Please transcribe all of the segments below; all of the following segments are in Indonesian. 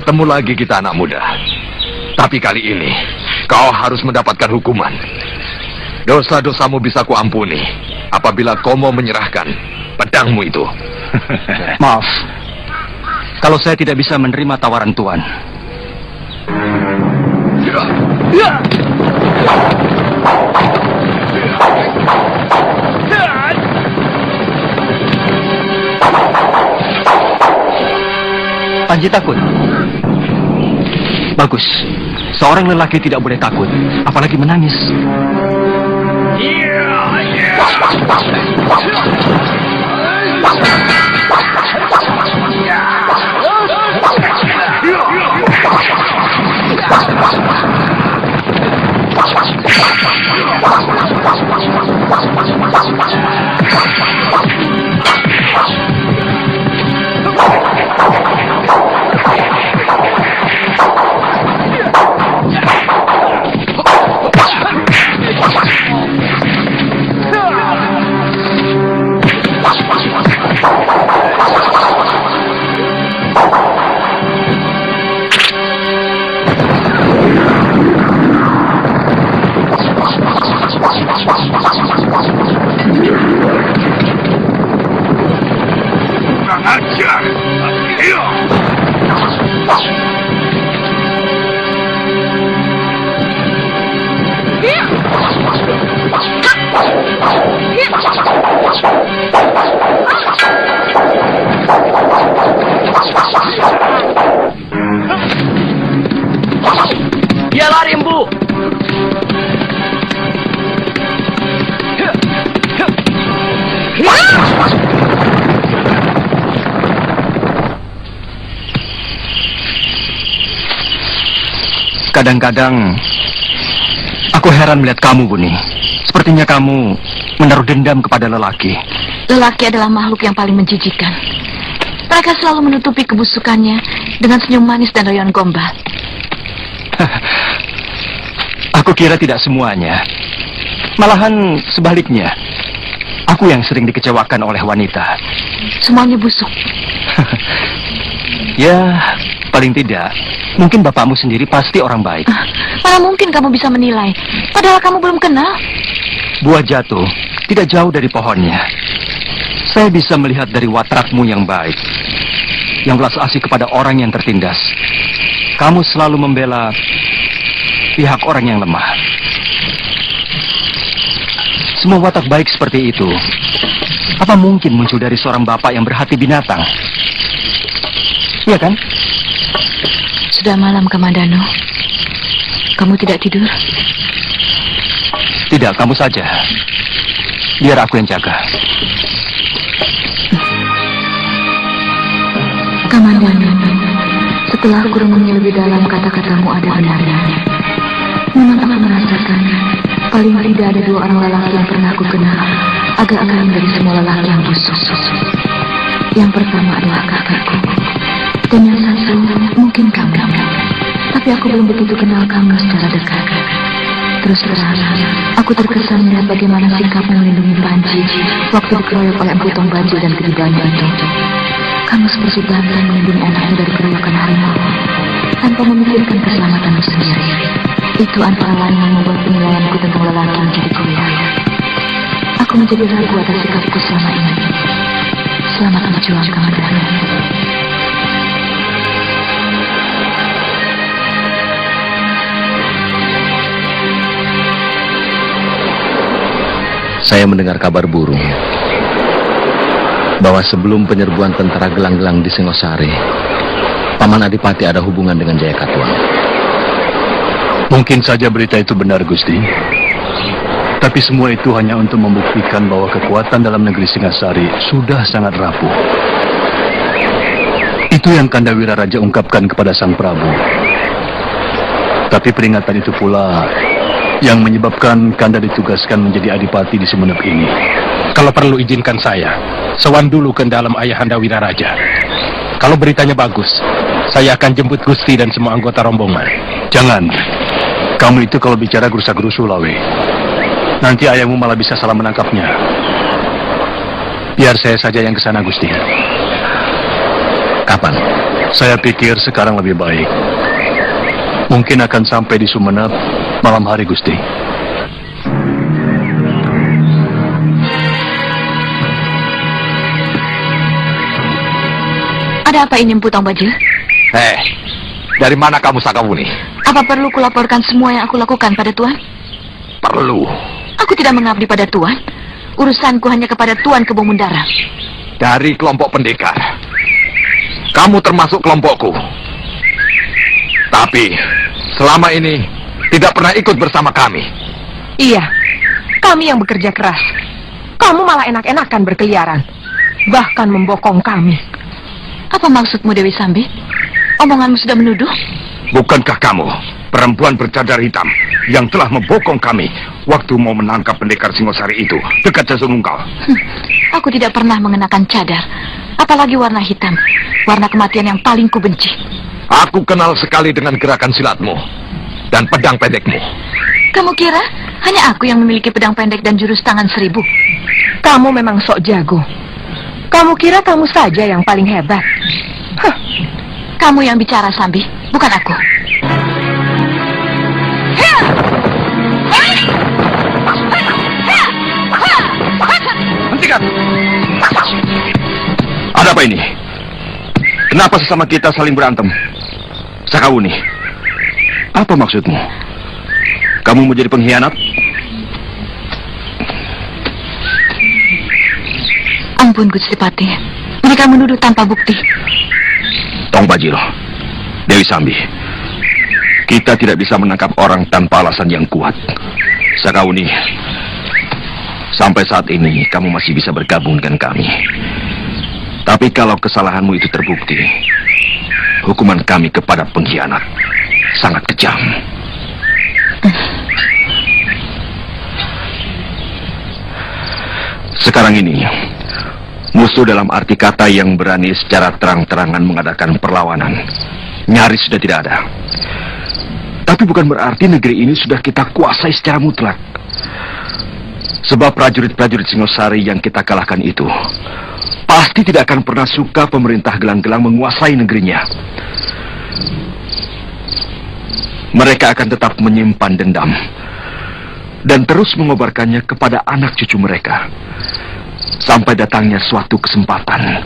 Bertemu lagi kita anak muda. Tapi kali ini, kau harus mendapatkan hukuman. Dosa-dosamu bisa kuampuni apabila kau mau menyerahkan pedangmu itu. Maaf, kalau saya tidak bisa menerima tawaran Tuan. Panji takut? Bagus. Seorang lelaki tidak boleh takut, apalagi menangis. Dia lari, Empu. Kadang-kadang aku heran melihat kamu, Buni. Sepertinya kamu menaruh dendam kepada lelaki. Lelaki adalah makhluk yang paling menjijikan. Mereka selalu menutupi kebusukannya dengan senyum manis dan rayuan gombal. Aku kira tidak semuanya. Malahan sebaliknya. Aku yang sering dikecewakan oleh wanita. Semuanya busuk. Ya, paling tidak. Mungkin bapakmu sendiri pasti orang baik. Mana mungkin kamu bisa menilai, padahal kamu belum kenal. Buah jatuh tidak jauh dari pohonnya. Saya bisa melihat dari watrakmu yang baik, yang belas asih kepada orang yang tertindas. Kamu selalu membela pihak orang yang lemah. Semua watak baik seperti itu, apa mungkin muncul dari seorang bapak yang berhati binatang? Iya kan? Sudah malam, Kamandano. Kamu tidak tidur? Tidak, kamu saja. Biar aku yang jaga. Kamandano, setelah aku renungi lebih dalam kata-katamu ada benarnya. Memang aku merasakan paling tidak ada dua orang lelaki yang pernah aku kenal agak lain dari semua lelaki yang busuk. Yang pertama adalah kakakku, dan yang satu mungkin kamu. Tapi aku belum begitu kenal kamu secara dekat. Terus terang, aku terkesan melihat bagaimana sikapmu melindungi Panji waktu dikeroyok oleh Empu Tongbajo dan ketiganya itu. Kamu seperti bangga melindungi anakmu dari keroyokan harimau tanpa memikirkan keselamatanmu sendiri. Itu antara lain yang membuat penilaianku tentang lelaki menjadi goyah. Aku menjadi ragu atas sikapku selama ini. Selamat berjuang, Kamandano. Saya mendengar kabar burung bahwa sebelum penyerbuan tentara gelang-gelang di Singosari, Paman Adipati ada hubungan dengan Jayakatwang. Mungkin saja berita itu benar, Gusti. Tapi semua itu hanya untuk membuktikan bahwa kekuatan dalam negeri Singasari sudah sangat rapuh. Itu yang Kandawira Raja ungkapkan kepada Sang Prabu. Tapi peringatan itu pula yang menyebabkan Kanda ditugaskan menjadi adipati di Sumenep ini. Kalau perlu izinkan saya, sowan dulu ke dalam Ayahanda Wiraraja. Kalau beritanya bagus, saya akan jemput Gusti dan semua anggota rombongan. Jangan. Kamu itu kalau bicara gerusa-gerusu, Lawe. Nanti ayahmu malah bisa salah menangkapnya. Biar saya saja yang ke sana, Gusti. Kapan? Saya pikir sekarang lebih baik. Mungkin akan sampai di Sumenep malam hari, Gusti. Ada apa ini, Empu Tong Bajil? Dari mana kamu, Sakawuni? Apa perlu kulaporkan semua yang aku lakukan pada Tuan? Perlu. Aku tidak mengabdi pada Tuan. Urusanku hanya kepada Tuan Kebun Mundara. Dari kelompok pendekar. Kamu termasuk kelompokku. Tapi, selama ini, tidak pernah ikut bersama kami. Iya, kami yang bekerja keras. Kamu malah enak-enakan berkeliaran. Bahkan membokong kami. Apa maksudmu, Dewi Sambi? Omonganmu sudah menuduh? Bukankah kamu perempuan bercadar hitam yang telah membokong kami waktu mau menangkap pendekar Singosari itu dekat Jasunungkal? Aku tidak pernah mengenakan cadar, apalagi warna hitam, warna kematian yang paling kubenci. Aku kenal sekali dengan gerakan silatmu dan pedang pendekmu. Kamu kira hanya aku yang memiliki pedang pendek dan jurus tangan 1000? Kamu memang sok jago. Kamu kira kamu saja yang paling hebat. Kamu yang bicara, Sambi, bukan aku. Hentikan! Ada apa ini? Kenapa sesama kita saling berantem? Sakawuni, apa maksudmu? Kamu mau jadi pengkhianat? Ampun, Gusti Patih. Mereka menuduh tanpa bukti. Tong Bajilo, Dewi Sambi, kita tidak bisa menangkap orang tanpa alasan yang kuat. Sakawuni, sampai saat ini kamu masih bisa bergabung dengan kami. Tapi kalau kesalahanmu itu terbukti, hukuman kami kepada pengkhianat sangat kejam. Sekarang ini, musuh dalam arti kata yang berani secara terang-terangan mengadakan perlawanan nyaris sudah tidak ada. Tapi bukan berarti negeri ini sudah kita kuasai secara mutlak. Sebab prajurit-prajurit Singosari yang kita kalahkan itu pasti tidak akan pernah suka pemerintah gelang-gelang menguasai negerinya. Mereka akan tetap menyimpan dendam dan terus mengobarkannya kepada anak cucu mereka sampai datangnya suatu kesempatan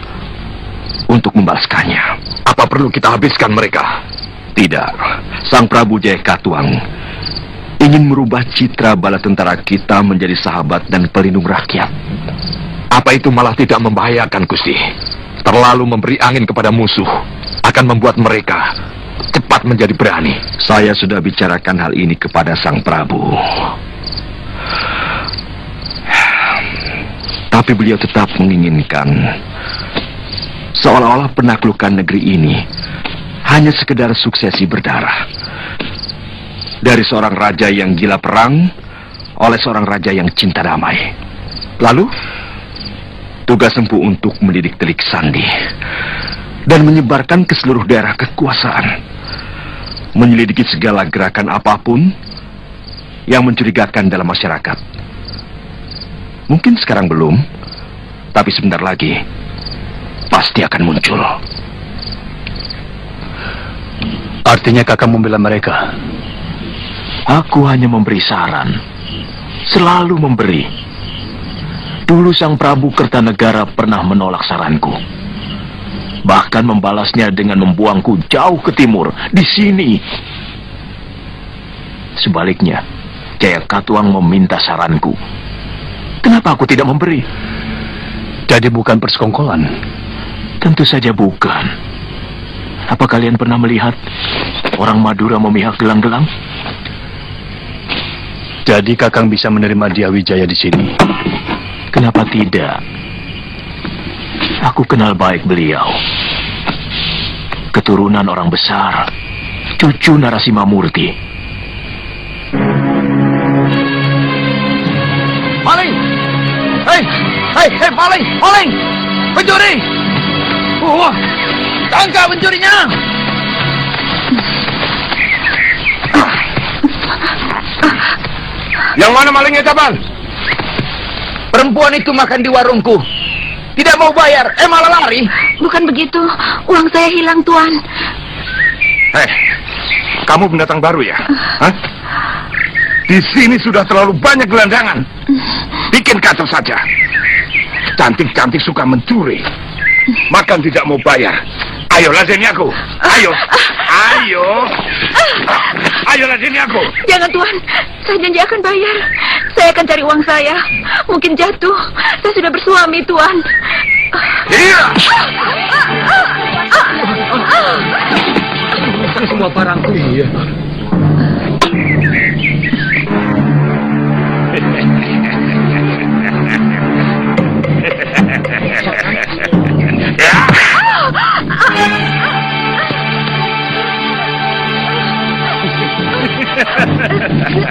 untuk membalaskannya. Apa perlu kita habiskan mereka? Tidak. Sang Prabu Jaya Katuang ingin merubah citra bala tentara kita menjadi sahabat dan pelindung rakyat. Apa itu malah tidak membahayakan, Gusti? Terlalu memberi angin kepada musuh akan membuat mereka cepat menjadi berani. Saya sudah bicarakan hal ini kepada Sang Prabu. Tapi beliau tetap menginginkan seolah-olah penaklukan negeri ini hanya sekedar suksesi berdarah. Dari seorang raja yang gila perang oleh seorang raja yang cinta damai. Lalu, tugas Empu untuk mendidik Telik Sandi dan menyebarkan ke seluruh daerah kekuasaan. Menyelidiki segala gerakan apapun yang mencurigakan dalam masyarakat. Mungkin sekarang belum, tapi sebentar lagi pasti akan muncul. Artinya kakak membela mereka? Aku hanya memberi saran. Selalu memberi. Dulu Sang Prabu Kertanegara pernah menolak saranku. Bahkan membalasnya dengan membuangku jauh ke timur, di sini. Sebaliknya, Jaya Katuang meminta saranku. Kenapa aku tidak memberi? Jadi bukan persekongkolan? Tentu saja bukan. Apa kalian pernah melihat orang Madura memihak gelang-gelang? Jadi kakang bisa menerima Dia Wijaya di sini? Kenapa tidak? Aku kenal baik beliau. Keturunan orang besar, cucu Narasimha Murti. Maling! Hei, maling! Maling! Pencuri! Tangkap pencurinya! Yang mana malingnya, Capan? Perempuan itu makan di warungku. Tidak mau bayar, malah lari. Bukan begitu. Uang saya hilang, Tuan. Kamu pendatang baru ya? Hah? Di sini sudah terlalu banyak gelandangan. Bikin kacau saja. Cantik-cantik suka mencuri. Makan tidak mau bayar. Ayo ladeni aku. Ayo. Ayo. Ayo ladeni aku. Jangan, Tuan. Saya janji akan bayar. Saya akan cari uang saya. Mungkin jatuh. Saya sudah bersuami, Tuan. Iya. Semua barangku. Iya.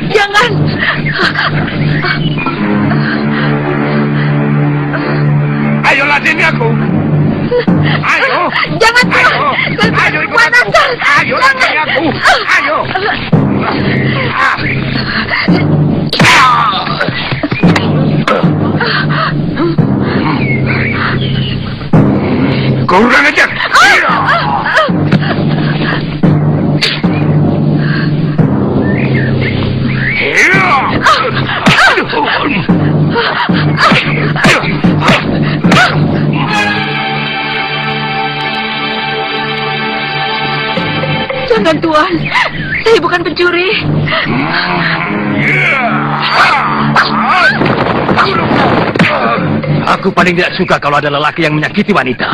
Jangan. Ayo ladeni aku. Ayo. Jangan, Tuan. Ayo. Ayo ikut aku. Ayo ladeni aku. Ayo. Kurang ajar. Jangan, Tuan. Saya bukan pencuri. Aku paling tidak suka kalau ada lelaki yang menyakiti wanita.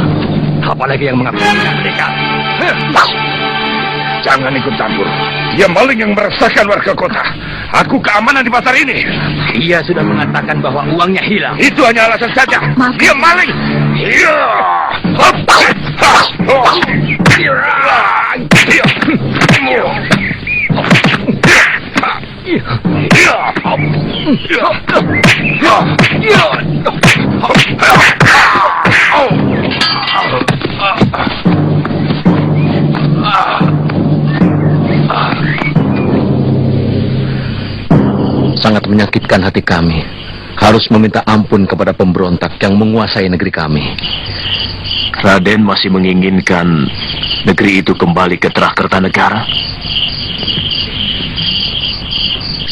Apalagi yang mengakui mereka. Jangan ikut campur. Dia maling yang meresahkan warga kota. Aku keamanan di pasar ini. Dia sudah mengatakan bahwa uangnya hilang. Itu hanya alasan saja. Dia maling. Iya. Sangat menyakitkan hati kami harus meminta ampun kepada pemberontak yang menguasai negeri kami. Raden masih menginginkan negeri itu kembali ke Kertanegara?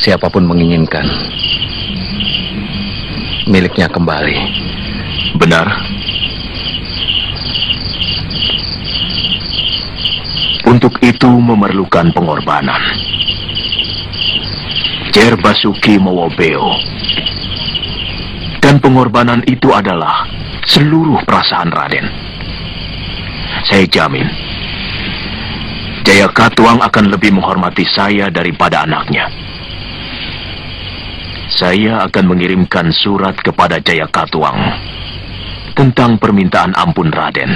Siapapun menginginkan miliknya kembali. Benar. Untuk itu memerlukan pengorbanan. Jer Basuki Mowobeo. Dan pengorbanan itu adalah seluruh perasaan Raden. Saya jamin, Jaya Katuang akan lebih menghormati saya daripada anaknya. Saya akan mengirimkan surat kepada Jaya Katuang tentang permintaan ampun Raden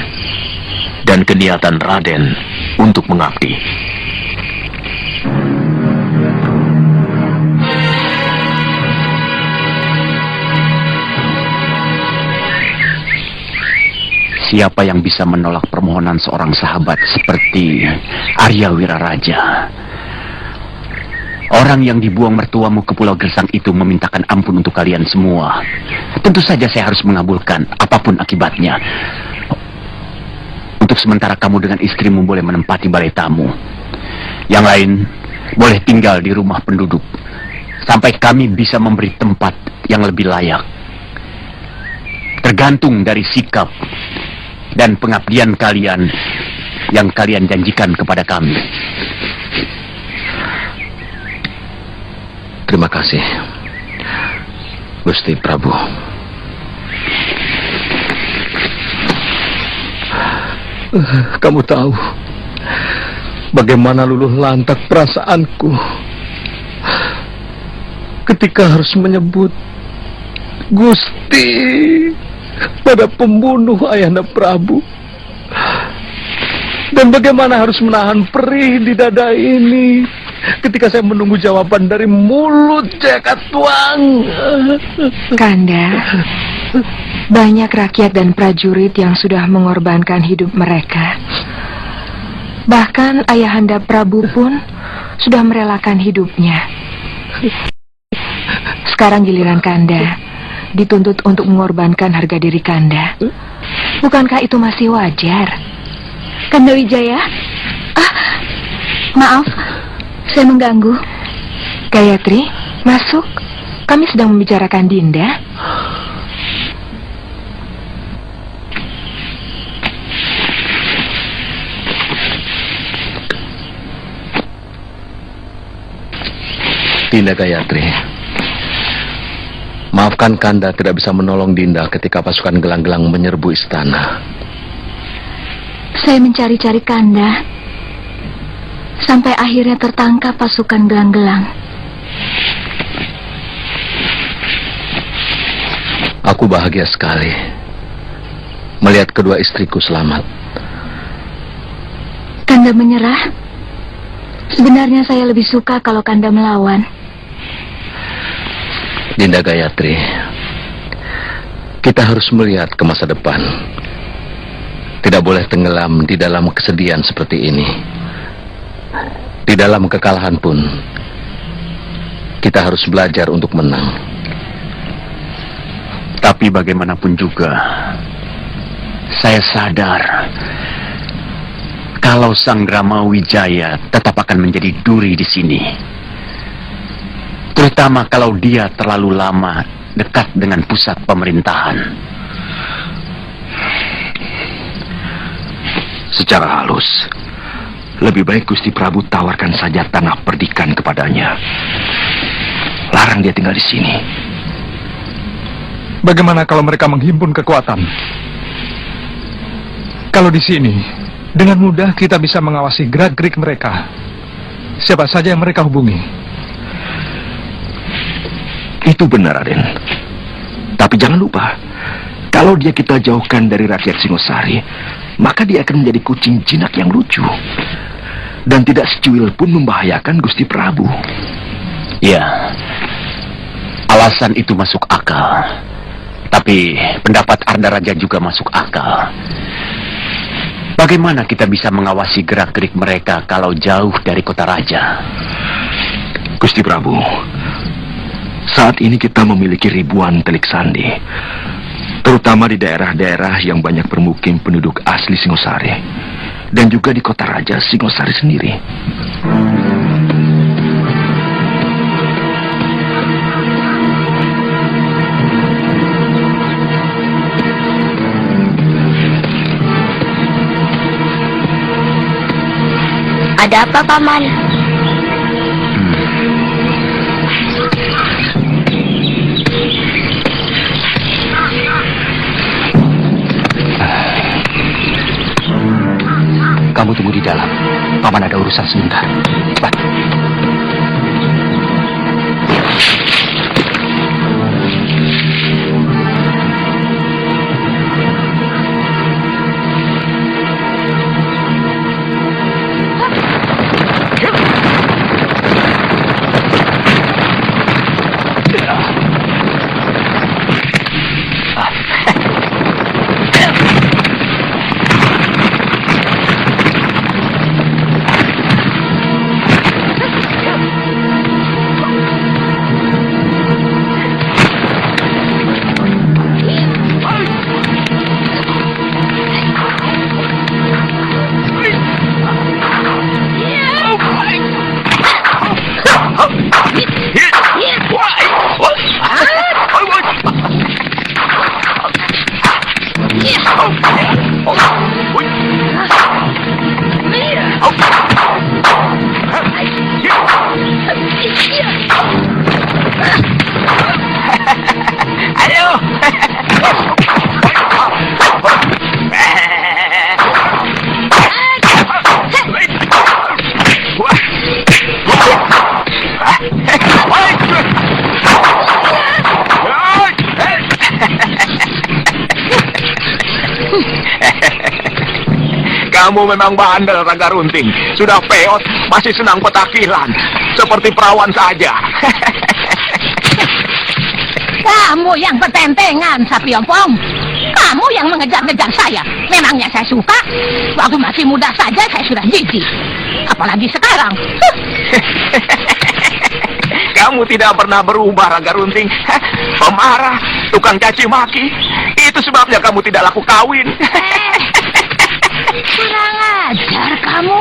dan keniatan Raden untuk mengabdi. Siapa yang bisa menolak permohonan seorang sahabat seperti Arya Wiraraja? Orang yang dibuang mertuamu ke Pulau Gersang itu memintakan ampun untuk kalian semua. Tentu saja saya harus mengabulkan, apapun akibatnya. Untuk sementara kamu dengan istrimu boleh menempati balai tamu. Yang lain boleh tinggal di rumah penduduk. Sampai kami bisa memberi tempat yang lebih layak. Tergantung dari sikap dan pengabdian kalian yang kalian janjikan kepada kami. Terima kasih, Gusti Prabu. Kamu tahu bagaimana luluh lantak perasaanku ketika harus menyebut Gusti pada pembunuh Ayahanda Prabu. Dan bagaimana harus menahan perih di dada ini ketika saya menunggu jawaban dari mulut Jaya Katuang. Kanda, banyak rakyat dan prajurit yang sudah mengorbankan hidup mereka. Bahkan Ayahanda Prabu pun sudah merelakan hidupnya. Sekarang giliran Kanda. dituntut untuk mengorbankan harga diri Kanda. Bukankah itu masih wajar? Kanda Wijaya? Maaf, saya mengganggu. Gayatri, masuk. Kami sedang membicarakan Dinda. Dinda Gayatri, maafkan Kanda tidak bisa menolong Dinda ketika pasukan gelang-gelang menyerbu istana. Saya mencari-cari Kanda sampai akhirnya tertangkap pasukan gelang-gelang. Aku bahagia sekali melihat kedua istriku selamat. Kanda menyerah? Sebenarnya saya lebih suka kalau Kanda melawan. Dinda Gayatri, kita harus melihat ke masa depan. Tidak boleh tenggelam di dalam kesedihan seperti ini. Di dalam kekalahan pun, kita harus belajar untuk menang. Tapi bagaimanapun juga, saya sadar kalau Sang Rama Wijaya tetap akan menjadi duri di sini. Terutama kalau dia terlalu lama dekat dengan pusat pemerintahan. Secara halus, lebih baik Gusti Prabu tawarkan saja tanah perdikan kepadanya. Larang dia tinggal di sini. Bagaimana kalau mereka menghimpun kekuatan? Kalau di sini, dengan mudah kita bisa mengawasi gerak-gerik mereka. Siapa saja yang mereka hubungi. Itu benar, Raden. Tapi jangan lupa, kalau dia kita jauhkan dari rakyat Singosari, maka dia akan menjadi kucing jinak yang lucu. Dan tidak secuil pun membahayakan Gusti Prabu. Ya, alasan itu masuk akal. Tapi pendapat Arda Raja juga masuk akal. Bagaimana kita bisa mengawasi gerak-gerik mereka kalau jauh dari kota raja? Gusti Prabu, saat ini kita memiliki ribuan telik sandi, terutama di daerah-daerah yang banyak bermukim penduduk asli Singosari, dan juga di kota raja Singosari sendiri. Ada apa, Paman? Kamu tunggu di dalam. Paman ada urusan sebentar. Cepat. Kamu memang bandel, Raga Runting. Sudah peot, masih senang petakilan. Seperti perawan saja. Kamu yang bertentengan, Sapi Ompong. Kamu yang mengejar-ngejar saya. Memangnya saya suka? Waktu masih muda saja saya sudah jijik. Apalagi sekarang. Kamu tidak pernah berubah, Raga Runting. Pemarah, tukang caci maki. Itu sebabnya kamu tidak laku kawin. Kurang ajar kamu.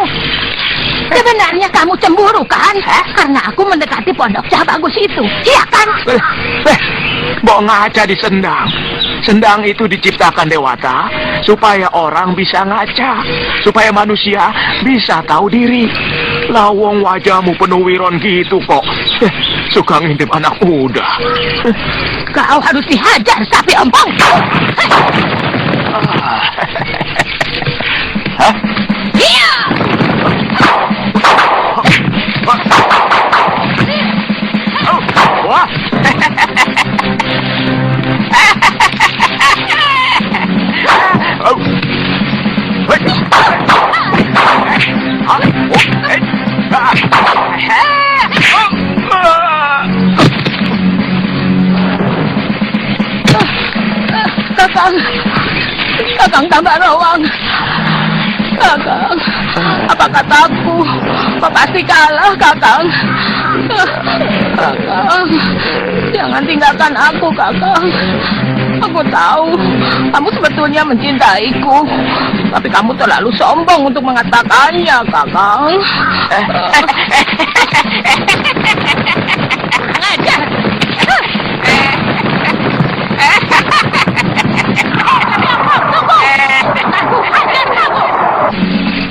Sebenarnya kamu cemburu kan? Karena aku mendekati pondok Cah Bagus itu. Iya kan? Mbok ngaca di sendang. Sendang itu diciptakan Dewata supaya orang bisa ngaca, supaya manusia bisa tahu diri. Lawong wajahmu penuh wiron gitu kok. Suka ngintip anak muda. Kau harus dihajar, sapi ompong. Hah? Iya. Wah. Kakang tambah rawang. Kakang, apa kataku? Kau pasti kalah, Kakang. Kakang, jangan tinggalkan aku, Kakang. Aku tahu kamu sebetulnya mencintaiku, tapi kamu terlalu sombong untuk mengatakannya, Kakang. Ngajar.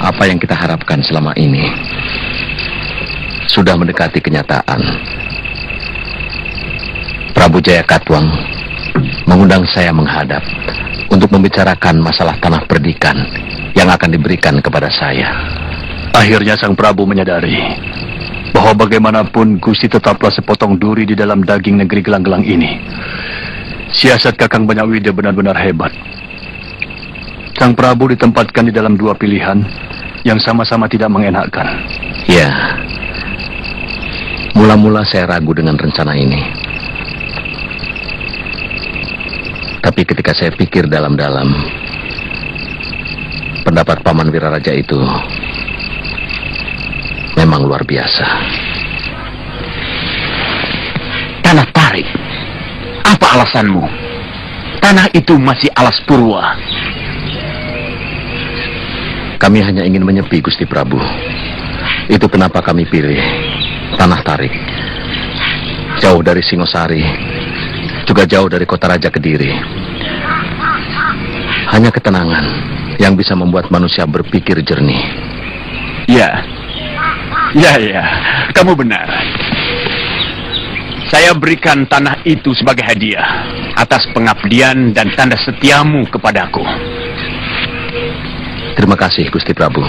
Apa yang kita harapkan selama ini sudah mendekati kenyataan. Prabu Jaya Katuang mengundang saya menghadap untuk membicarakan masalah tanah perdikan yang akan diberikan kepada saya. Akhirnya Sang Prabu menyadari bahwa bagaimanapun Gusti tetaplah sepotong duri di dalam daging negeri gelang-gelang ini. Siasat Kakang Banyakwida benar-benar hebat. Sang Prabu ditempatkan di dalam dua pilihan yang sama-sama tidak mengenakkan. Ya, mula-mula saya ragu dengan rencana ini. Tapi ketika saya pikir dalam-dalam, pendapat Paman Wiraraja itu memang luar biasa. Tanah Tarik, apa alasanmu? Tanah itu masih alas purwa. Kami hanya ingin menyepi, Gusti Prabu. Itu kenapa kami pilih Tanah Tarik. Jauh dari Singosari, juga jauh dari kota Raja Kediri. Hanya ketenangan yang bisa membuat manusia berpikir jernih. Ya, kamu benar. Saya berikan tanah itu sebagai hadiah atas pengabdian dan tanda setiamu kepadaku. Terima kasih, Gusti Prabu.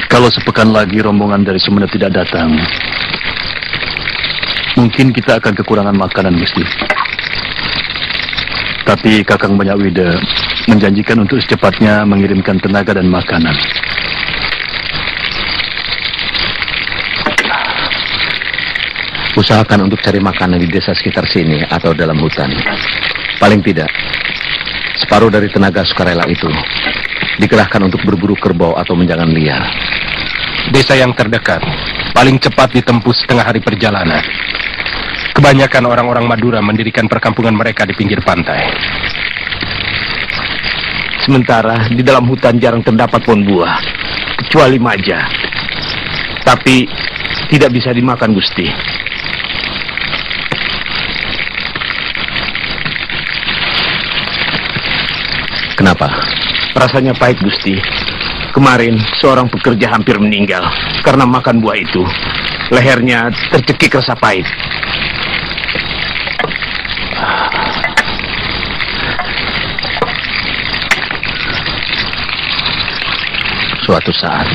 Kalau sepekan lagi rombongan dari Sumenep tidak datang, mungkin kita akan kekurangan makanan, Gusti. Tapi Kakang Banyakwida menjanjikan untuk secepatnya mengirimkan tenaga dan makanan. Usahakan untuk cari makanan di desa sekitar sini atau dalam hutan. Paling tidak, separuh dari tenaga sukarela itu dikerahkan untuk berburu kerbau atau menjangan liar. Desa yang terdekat paling cepat ditempuh setengah hari perjalanan. Kebanyakan orang-orang Madura mendirikan perkampungan mereka di pinggir pantai. Sementara di dalam hutan jarang terdapat pohon buah, kecuali maja. Tapi tidak bisa dimakan, Gusti. Kenapa? Rasanya pahit, Gusti. Kemarin seorang pekerja hampir meninggal karena makan buah itu. Lehernya tercekik rasa pahit. Suatu saat,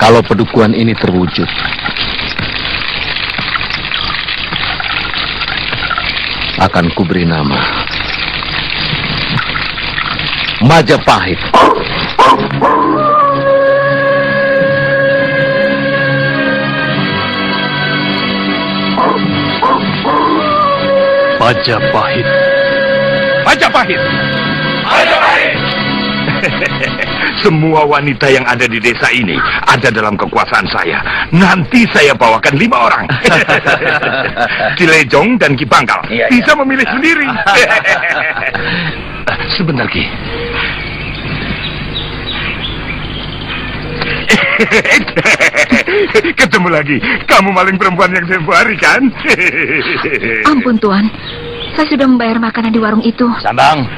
kalau pedukuhan ini terwujud, akan kuberi nama Majapahit. Majapahit. Majapahit. Majapahit. Semua wanita yang ada di desa ini ada dalam kekuasaan saya. Nanti saya bawakan 5 orang. Ki Lejong dan Ki Bangkal bisa memilih sendiri. Sebentar, Ki. Ketemu lagi. Kamu maling perempuan yang tempo hari, kan? Ampun, Tuan. Saya sudah membayar makanan di warung itu. Sambang.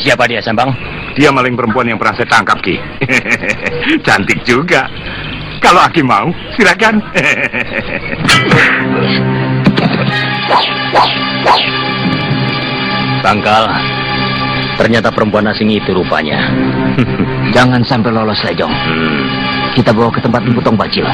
Siapa dia, Sambang? Dia maling perempuan yang pernah saya tangkap, Ki. Cantik juga. Kalau Aki mau, silakan. Bangkal. Ternyata perempuan asing itu rupanya. Jangan sampai lolos, Lejong. Kita bawa ke tempat Putong Bacil.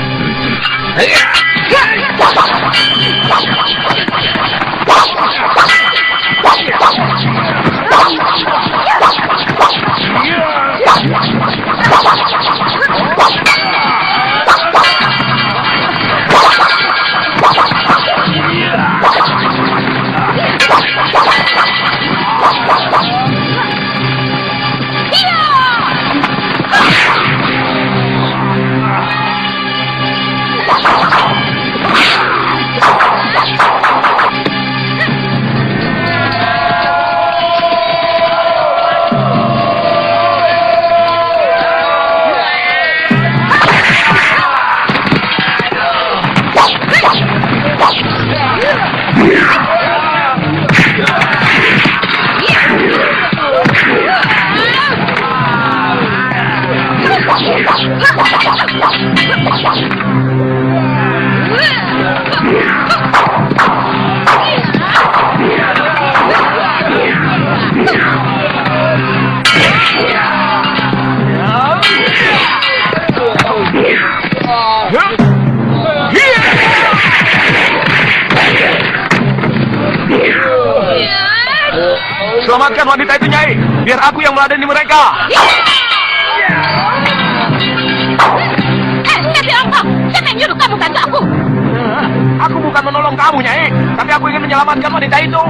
Selamatkan wanita itu, Nyai. Biar aku yang meladeni mereka. Siapa yang nyuruh kamu bantu aku? Aku bukan menolong kamu, Nyai. Tapi aku ingin menyelamatkan wanita itu.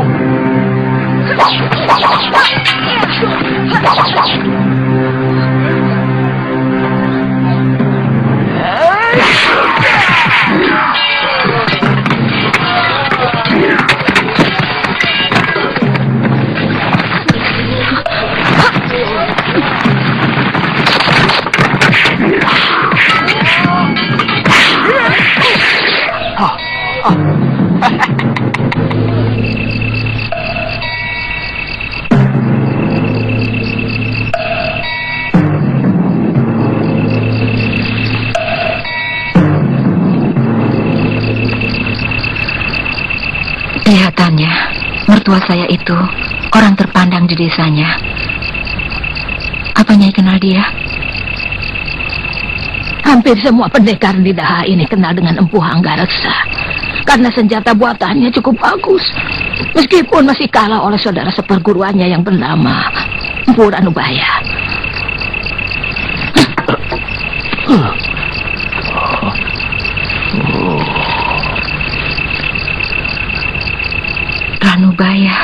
Kelihatannya, mertua saya itu orang terpandang di desanya. Apa Nyai kenal dia? Hampir semua pendekar di Daha ini kenal dengan Empu Hanggareksa. Karena senjata buatannya cukup bagus. Meskipun masih kalah oleh saudara seperguruannya yang bernama Empu Ranubaya. Ranubaya.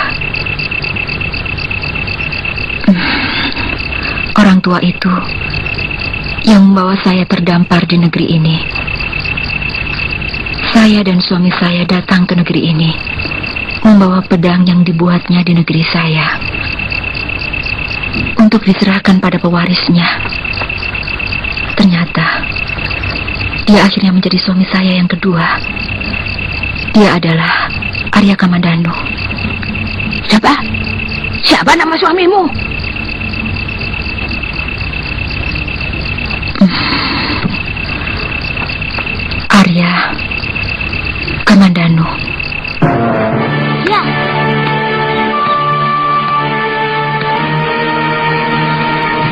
Orang tua itu yang membawa saya terdampar di negeri ini. Saya dan suami saya datang ke negeri ini membawa pedang yang dibuatnya di negeri saya untuk diserahkan pada pewarisnya. Ternyata dia akhirnya menjadi suami saya yang kedua. Dia adalah Arya Kamandanu. Siapa? Siapa nama suamimu? Arya Kamandanu. Ya.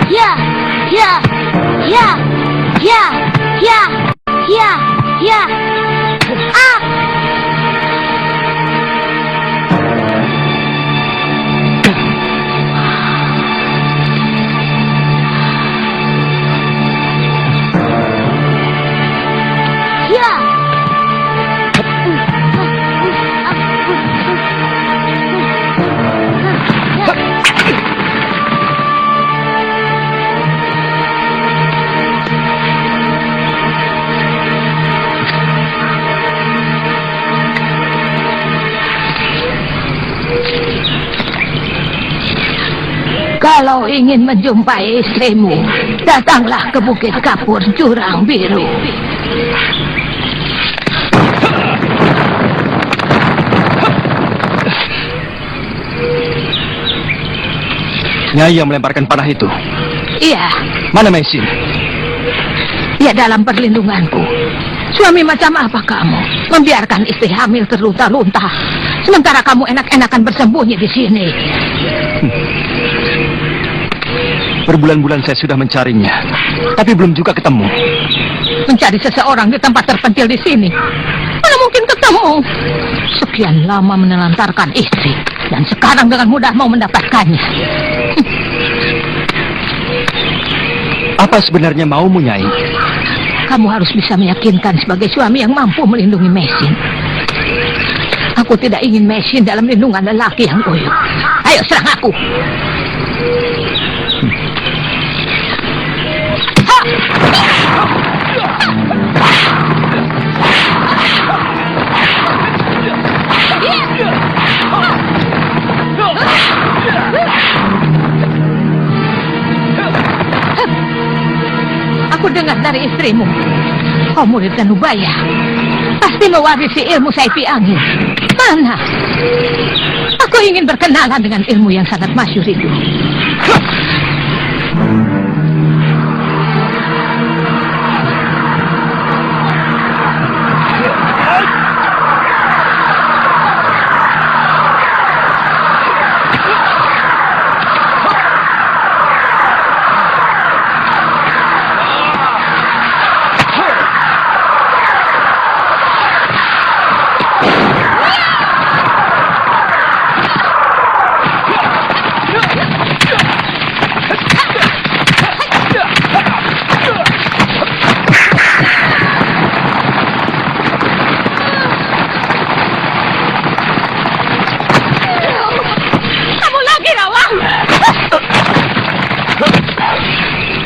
Ya, ya, ya, ya, ya, ya, ya. Ah! Kalau ingin menjumpai istrimu, datanglah ke Bukit Kapur Jurang Biru. Nyai yang melemparkan panah itu. Iya, Mana Mesin? dia dalam perlindunganku. Suami macam apa kamu? Membiarkan istri hamil terlunta-lunta, sementara kamu enak-enakan bersembunyi di sini. Berbulan-bulan saya sudah mencarinya, tapi belum juga ketemu. Mencari seseorang di tempat terpencil di sini, mana mungkin ketemu? Sekian lama menelantarkan istri, dan sekarang dengan mudah mau mendapatkannya. Apa sebenarnya maumu, Nyai? Kamu harus bisa meyakinkan sebagai suami yang mampu melindungi Mesin. Aku tidak ingin Mesin dalam lindungan lelaki yang uyuh. Ayo serang aku. Aku dengar dari istrimu, kau murid Danubaya, pasti mewarisi ilmu Saipi Angin. Mana? Aku ingin berkenalan dengan ilmu yang sangat masyhur itu.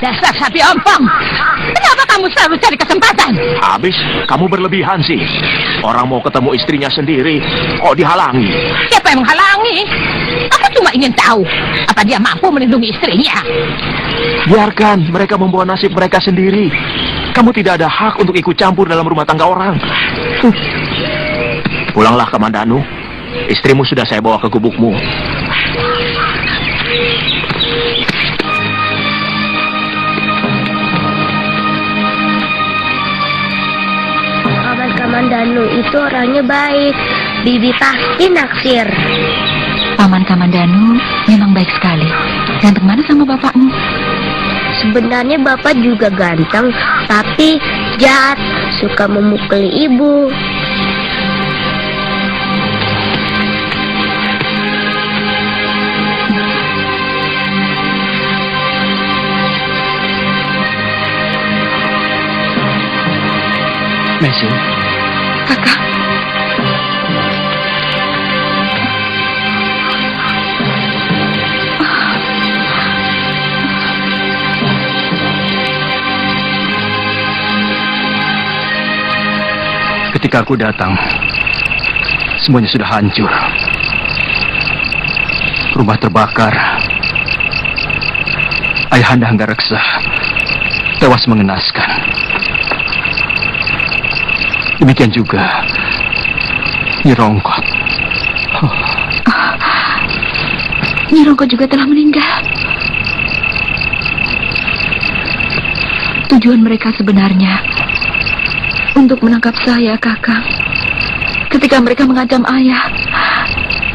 Dasar sapi ompong, kenapa kamu selalu cari kesempatan? Habis, kamu berlebihan sih. Orang mau ketemu istrinya sendiri, kok dihalangi? Siapa yang menghalangi? Aku cuma ingin tahu, apa dia mampu melindungi istrinya? Biarkan mereka membawa nasib mereka sendiri. Kamu tidak ada hak untuk ikut campur dalam rumah tangga orang. Pulanglah ke Mandanu. Istrimu sudah saya bawa ke gubukmu. Kamandanu itu orangnya baik. Bibi pasti naksir. Paman Kamandanu memang baik sekali. Ganteng mana sama bapakmu? Sebenarnya bapak juga ganteng, tapi jahat, suka memukuli ibu. Mesin. Kakak. Ketika aku datang, semuanya sudah hancur. Rumah terbakar. Ayahanda Anggareksa tewas mengenaskan. Demikian juga Nyi Rongkot. Nyi Rongkot juga telah meninggal. Tujuan mereka sebenarnya untuk menangkap saya, Kakang. Ketika mereka mengancam ayah,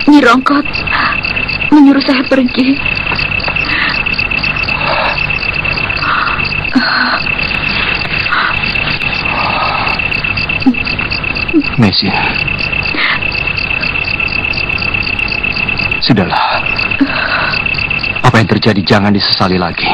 Nyi Rongkot menyuruh saya pergi. Mesin. Sudahlah. Apa yang terjadi jangan disesali lagi.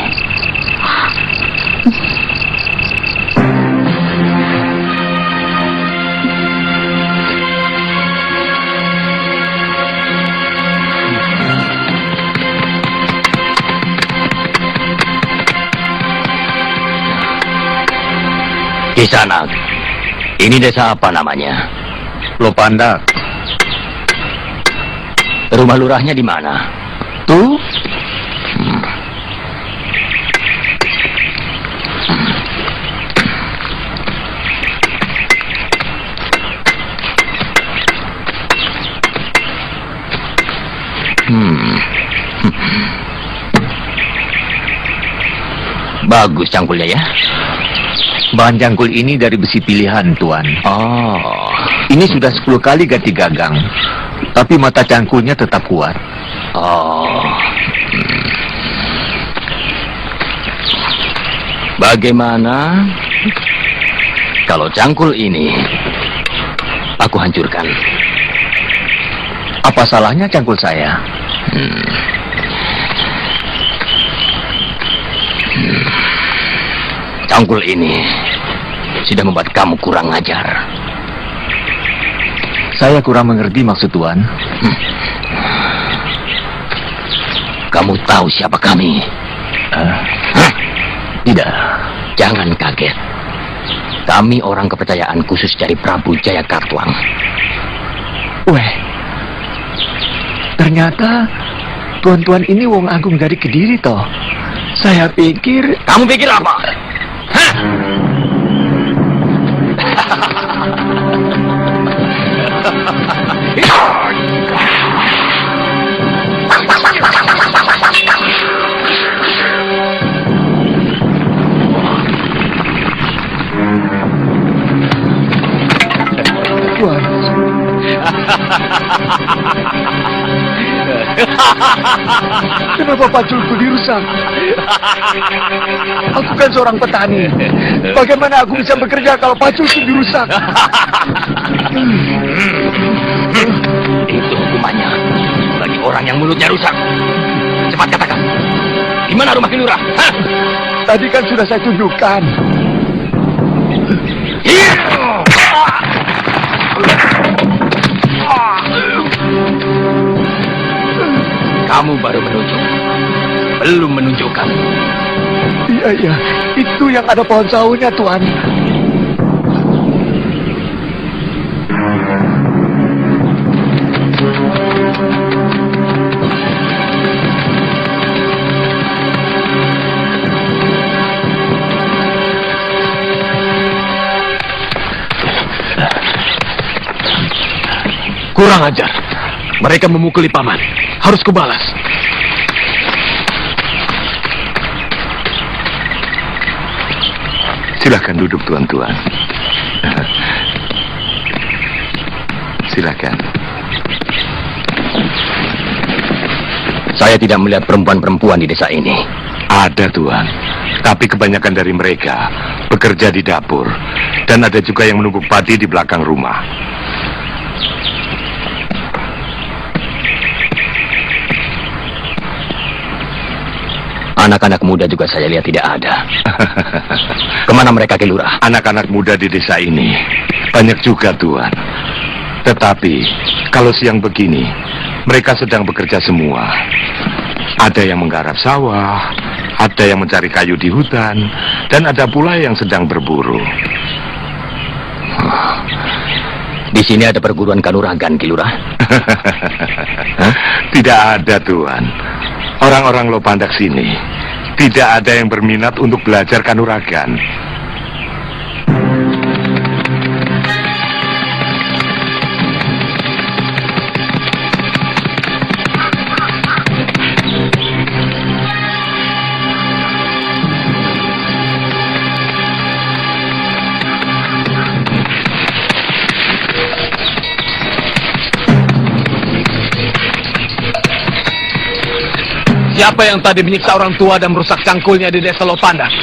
Kisanak, ini desa apa namanya? Lopanda. Rumah lurahnya di mana? Tuh, Bagus cangkulnya ya. Bahan cangkul ini dari besi pilihan, Tuan. Oh, Ini sudah 10 kali ganti gagang, tapi mata cangkulnya tetap kuat. oh. Bagaimana kalau cangkul ini aku hancurkan? Apa salahnya cangkul saya? Cangkul ini sudah membuat kamu kurang ajar. Saya kurang mengerti maksud Tuan. Kamu tahu siapa kami? Tidak. Jangan kaget. Kami orang kepercayaan khusus dari Prabu Jayakartuang. Weh, ternyata tuan-tuan ini wong agung dari Kediri toh. Saya pikir... Kamu pikir apa? Hah? Tuan, kenapa paculku dirusak? Aku kan seorang petani. Bagaimana aku bisa bekerja kalau paculku dirusak? Itu hukumannya bagi orang yang mulutnya rusak. Cepat katakan, di mana rumah Kilurah? Hah? Tadi kan sudah saya tunjukkan. Kamu baru menunjuk, belum menunjukkan. Iya, itu yang ada pohon sahunya, Tuan. Kurang ajar. Mereka memukuli paman. Harus kubalas. Silakan duduk tuan-tuan. Silakan. Saya tidak melihat perempuan-perempuan di desa ini. Ada tuan, tapi kebanyakan dari mereka bekerja di dapur dan ada juga yang menunggu padi di belakang rumah. Anak-anak muda juga saya lihat tidak ada. Kemana mereka, Kilurah? Anak-anak muda di desa ini banyak juga tuan. Tetapi kalau siang begini mereka sedang bekerja semua. Ada yang menggarap sawah, ada yang mencari kayu di hutan, dan ada pula yang sedang berburu. Di sini ada perguruan kanuragan, Kilurah? Tidak ada tuan. Orang-orang Lopandak sini tidak ada yang berminat untuk belajar kanuragan. Siapa yang tadi menyiksa orang tua dan merusak cangkulnya di desa Lopandak?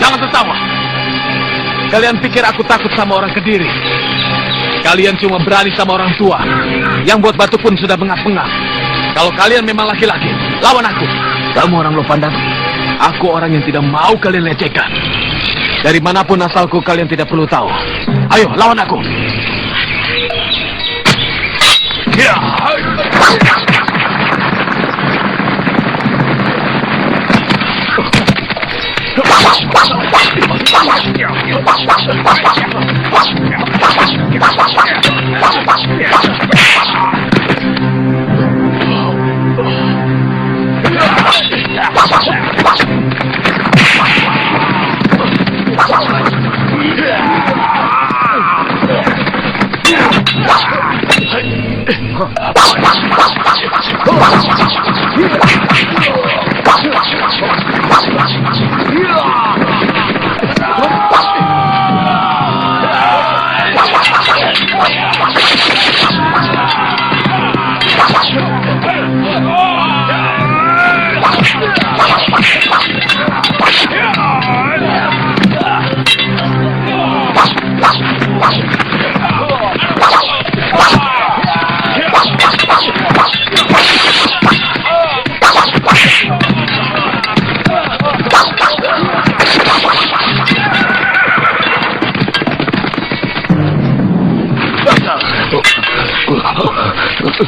Jangan tertawa. Kalian pikir aku takut sama orang Kediri? Kalian cuma berani sama orang tua. Yang buat batu pun sudah bengap-bengap. Kalau kalian memang laki-laki, lawan aku. Kamu orang Lopandak. Aku orang yang tidak mau kalian lecehkan. Dari manapun asalku kalian tidak perlu tahu. Ayo, lawan aku.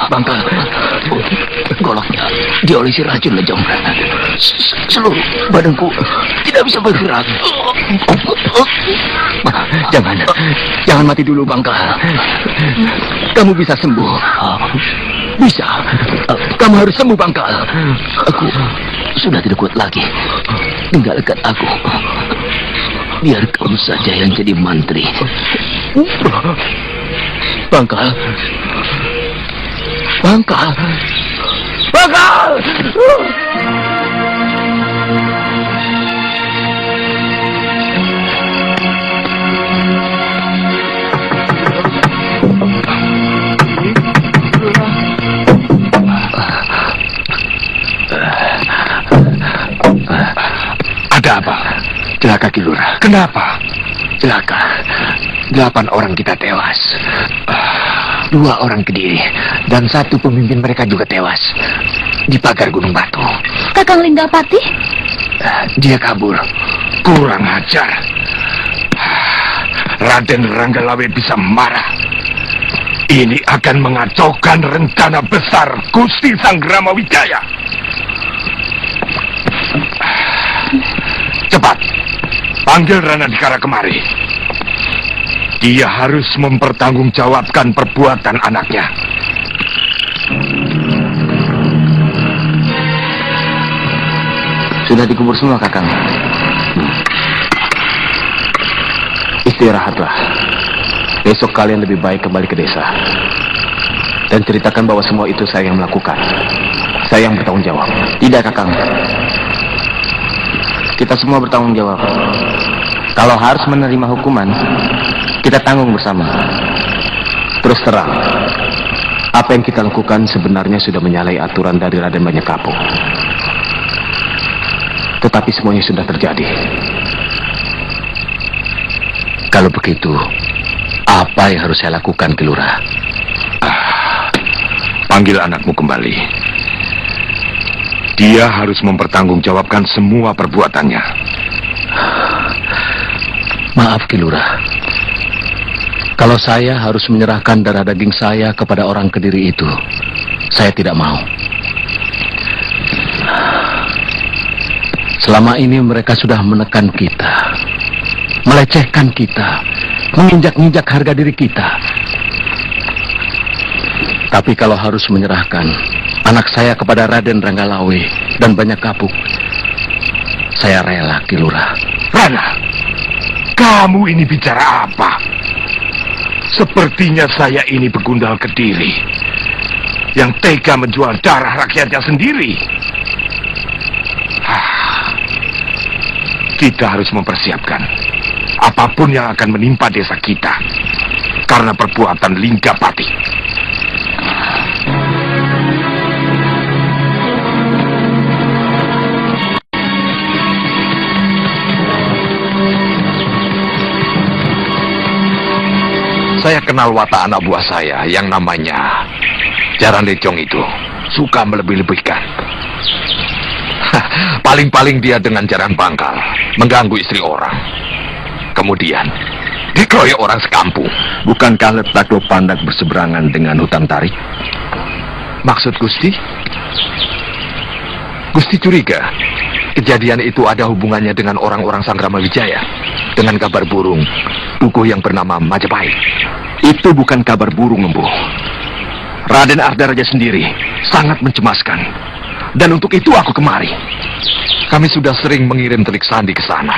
Bangkal, goloknya diolesi racun lejong. Seluruh badanku tidak bisa bergerak. Jangan mati dulu, Bangkal. Kamu bisa sembuh. Bisa. Kamu harus sembuh, Bangkal. Aku sudah tidak kuat lagi. Tinggalkan aku. Biar kamu saja yang jadi mantri. Bangkal. Bangkal. Bangkal! Ada apa? Celaka Ki Lurah. Kenapa? Celaka. 8 orang kita tewas. 2 orang Kediri dan 1 pemimpin mereka juga tewas di pagar Gunung Batu. Kakang Linggapati? Dia kabur. Kurang ajar. Raden Ranggalawe bisa marah. Ini akan mengacaukan rencana besar Gusti Sanggrama Wijaya. Cepat, panggil Rana Dikara kemari. Dia harus mempertanggungjawabkan perbuatan anaknya. Sudah dikubur semua, Kakang. Istirahatlah. Besok kalian lebih baik kembali ke desa. Dan ceritakan bahwa semua itu saya yang melakukan. Saya yang bertanggung jawab. Tidak, Kakang. Kita semua bertanggung jawab. Kalau harus menerima hukuman, kita tanggung bersama. Terus terang, apa yang kita lakukan sebenarnya sudah menyalahi aturan dari Raden Banyakapu. Tetapi semuanya sudah terjadi. Kalau begitu, apa yang harus saya lakukan, Ki Lurah? Panggil anakmu kembali. Dia harus mempertanggungjawabkan semua perbuatannya. Maaf, Ki Lurah. Kalau saya harus menyerahkan darah daging saya kepada orang Kediri itu, saya tidak mau. Selama ini mereka sudah menekan kita, melecehkan kita, menginjak-injak harga diri kita. Tapi kalau harus menyerahkan anak saya kepada Raden Ranggalawe dan Banyakapuk, saya rela, Ki Lurah. Rana, kamu ini bicara apa? Sepertinya saya ini begundal Kediri yang tega menjual darah rakyatnya sendiri. Kita harus mempersiapkan apapun yang akan menimpa desa kita karena perbuatan Linggapati. Saya kenal watak anak buah saya yang namanya Jaran Lecong itu. Suka melebih-lebihkan. Paling-paling dia dengan jaran bangkal mengganggu istri orang. Kemudian dikeroyok orang sekampung. Bukankah letak Lopandak berseberangan dengan hutan tarik? Maksud Gusti? Gusti curiga kejadian itu ada hubungannya dengan orang-orang Sanggrama Wijaya, dengan kabar burung dukuh yang bernama Majapahit. Itu bukan kabar burung, Embuh. Raden Ardaraja sendiri sangat mencemaskan. Dan untuk itu aku kemari. Kami sudah sering mengirim telik sandi ke sana.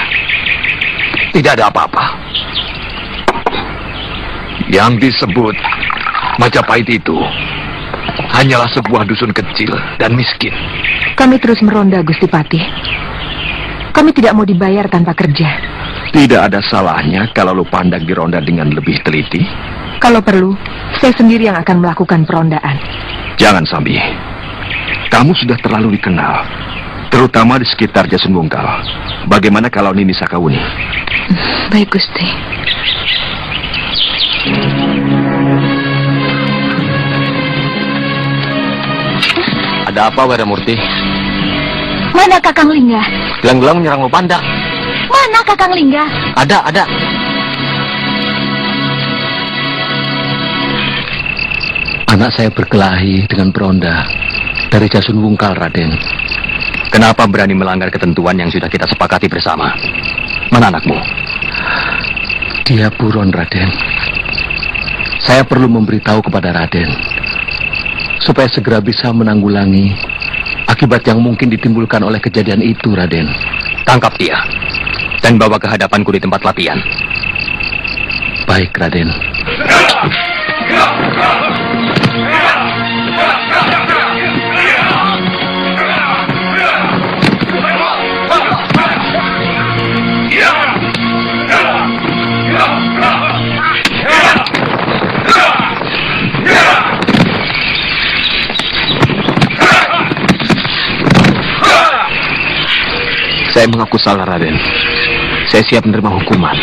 Tidak ada apa-apa. Yang disebut Majapahit itu hanyalah sebuah dusun kecil dan miskin. Kami terus meronda, Gusti Patih. Kami tidak mau dibayar tanpa kerja. Tidak ada salahnya kalau Lupandak dironda dengan lebih teliti. Kalau perlu, saya sendiri yang akan melakukan perondaan. Jangan, Sambi. Kamu sudah terlalu dikenal, terutama di sekitar Jasun Bungkal. Bagaimana kalau Nini Sakawuni? Baik, Gusti. Ada apa, Wedamurti? Mana Kakang Lingga? Gelang-gelang menyerang Lupandak. Mana Kakang Lingga? Ada. Anak saya berkelahi dengan peronda dari Jasun Bungkal, Raden. Kenapa berani melanggar ketentuan yang sudah kita sepakati bersama? Mana anakmu? Dia buron, Raden. Saya perlu memberitahu kepada Raden supaya segera bisa menanggulangi akibat yang mungkin ditimbulkan oleh kejadian itu, Raden. Tangkap dia dan bawa ke hadapanku di tempat latihan. Baik, Raden. Saya mengaku salah, Raden. Saya siap menerima hukuman.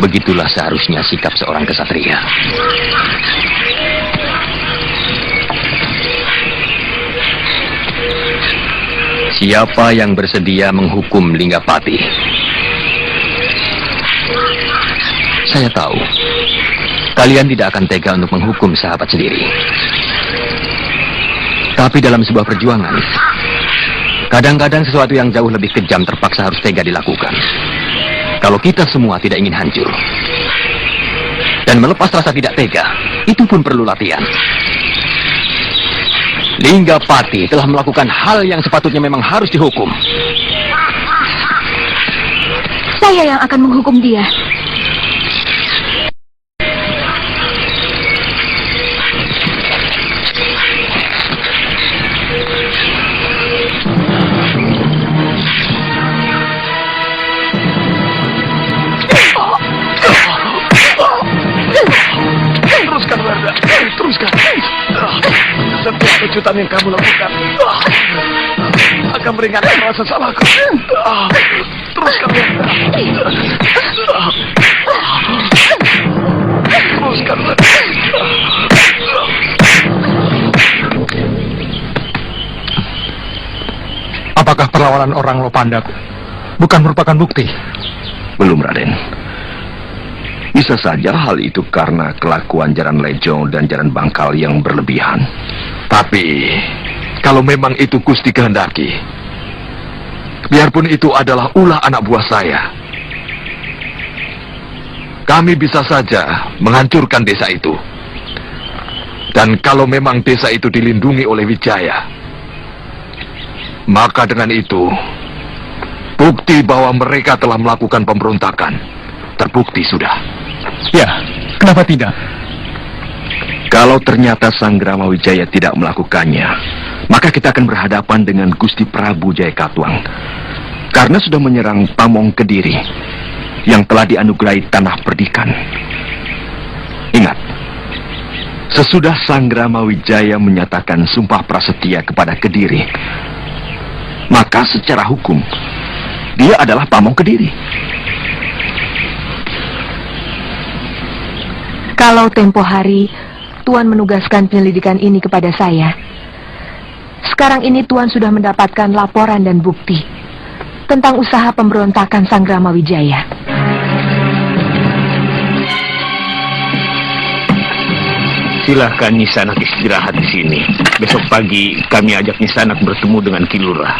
Begitulah seharusnya sikap seorang kesatria. Siapa yang bersedia menghukum Linggapati? Saya tahu kalian tidak akan tega untuk menghukum sahabat sendiri. Tapi dalam sebuah perjuangan, kadang-kadang sesuatu yang jauh lebih kejam terpaksa harus tega dilakukan. Kalau kita semua tidak ingin hancur dan melepas rasa tidak tega, itu pun perlu latihan. Linggapati telah melakukan hal yang sepatutnya memang harus dihukum. Saya yang akan menghukum dia. Teruskan, Warda. Teruskan. Setiap kejutan yang kamu lakukan akan meringankan rasa salahku. Teruskan, Warda. Teruskan, Warda. Apakah perlawanan orang Lopandak bukan merupakan bukti? Belum, Raden. Bisa saja hal itu karena kelakuan Jaran Lejo dan Jaran Bangkal yang berlebihan. Tapi, kalau memang itu Gusti kehendaki, biarpun itu adalah ulah anak buah saya, kami bisa saja menghancurkan desa itu. Dan kalau memang desa itu dilindungi oleh Wijaya, maka dengan itu, bukti bahwa mereka telah melakukan pemberontakan terbukti sudah. Ya, kenapa tidak? Kalau ternyata Sanggrama Wijaya tidak melakukannya, maka kita akan berhadapan dengan Gusti Prabu Jayakatwang. Karena sudah menyerang Pamong Kediri yang telah dianugerahi tanah perdikan. Ingat, sesudah Sanggrama Wijaya menyatakan sumpah prasetia kepada Kediri, maka secara hukum dia adalah Pamong Kediri. Kalau tempo hari Tuan menugaskan penyelidikan ini kepada saya, sekarang ini Tuan sudah mendapatkan laporan dan bukti tentang usaha pemberontakan Sanggrama Wijaya. Silahkan Nisanak istirahat di sini. Besok pagi kami ajak Nisanak bertemu dengan Kilura.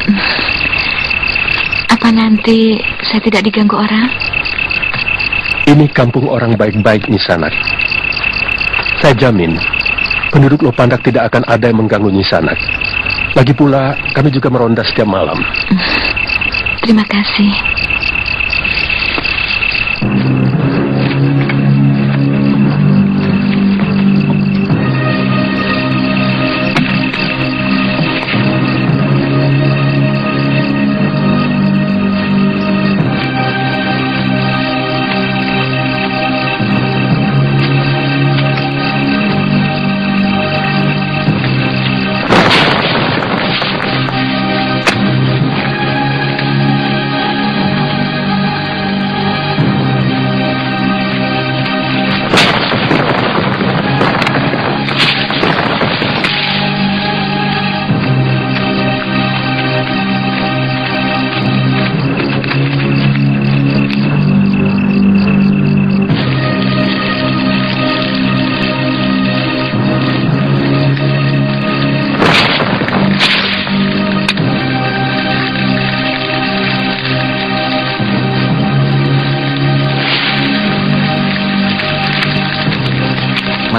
Apa nanti saya tidak diganggu orang? Ini kampung orang baik-baik, Nisanak. Saya jamin, penduduk Lopandak tidak akan ada yang mengganggu Nisanak. Lagi pula, kami juga meronda setiap malam. Terima kasih.